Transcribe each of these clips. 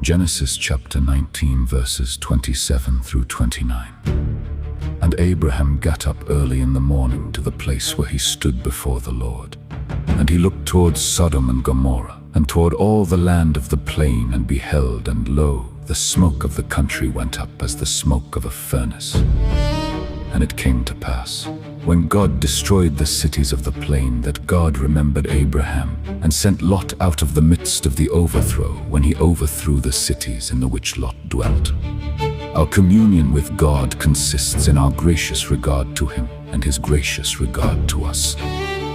Genesis chapter 19 verses 27 through 29. And Abraham got up early in the morning to the place where he stood before the Lord. And he looked towards Sodom and Gomorrah, and toward all the land of the plain, and beheld, and lo, the smoke of the country went up as the smoke of a furnace. And it came to pass, when God destroyed the cities of the plain, that God remembered Abraham, and sent Lot out of the midst of the overthrow, when he overthrew the cities in the which Lot dwelt. Our communion with God consists in our gracious regard to him, and his gracious regard to us.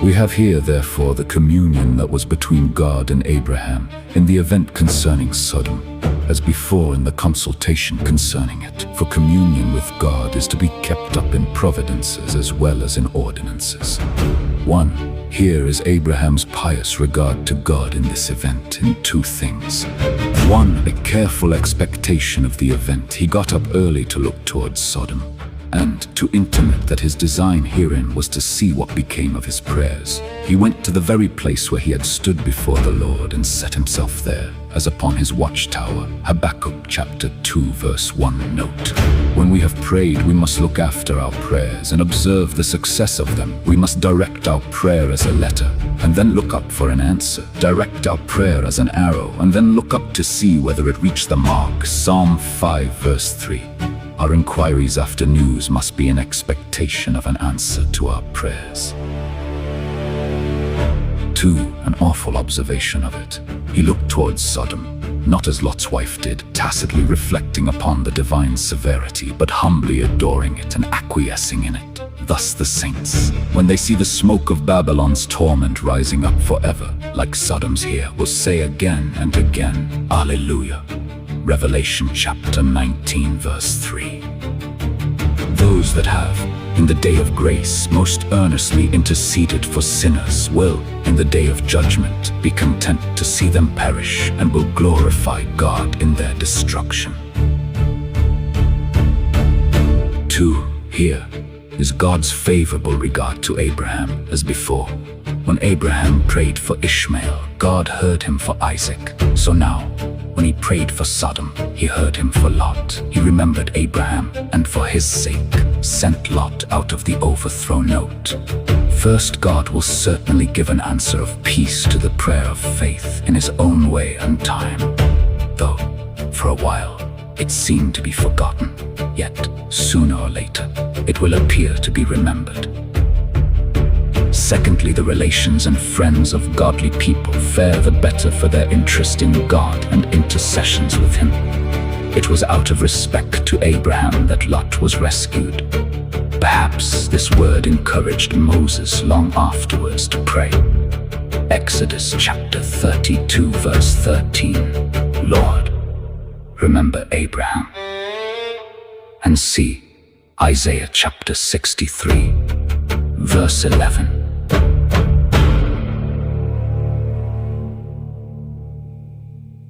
We have here, therefore, the communion that was between God and Abraham in the event concerning Sodom, as before in the consultation concerning it. For communion with God is to be kept up in providences as well as in ordinances. 1. Here is Abraham's pious regard to God in this event in two things. 1. A careful expectation of the event. He got up early to look towards Sodom, and to intimate that his design herein was to see what became of his prayers. He went to the very place where he had stood before the Lord, and set himself there, as upon his watchtower. Habakkuk chapter 2 verse 1 note. When we have prayed, we must look after our prayers and observe the success of them. We must direct our prayer as a letter, and then look up for an answer. Direct our prayer as an arrow, and then look up to see whether it reached the mark. Psalm 5 verse 3. Our inquiries after news must be in expectation of an answer to our prayers. 2. An awful observation of it. He looked towards Sodom, not as Lot's wife did, tacitly reflecting upon the divine severity, but humbly adoring it and acquiescing in it. Thus the saints, when they see the smoke of Babylon's torment rising up forever, like Sodom's here, will say again and again, Alleluia. Revelation chapter 19 verse 3. Those that have, in the day of grace, most earnestly interceded for sinners will, in the day of judgment, be content to see them perish, and will glorify God in their destruction. 2. Here is God's favorable regard to Abraham as before. When Abraham prayed for Ishmael, God heard him for Isaac. So now, when he prayed for Sodom, he heard him for Lot. He remembered Abraham, and for his sake sent Lot out of the overthrow. Note. First, God will certainly give an answer of peace to the prayer of faith in his own way and time, though for a while it seemed to be forgotten, yet sooner or later it will appear to be remembered. Secondly, the relations and friends of godly people fare the better for their interest in God and intercessions with him. It was out of respect to Abraham that Lot was rescued. Perhaps this word encouraged Moses long afterwards to pray. Exodus chapter 32 verse 13. Lord, remember Abraham. And see Isaiah chapter 63 verse 11.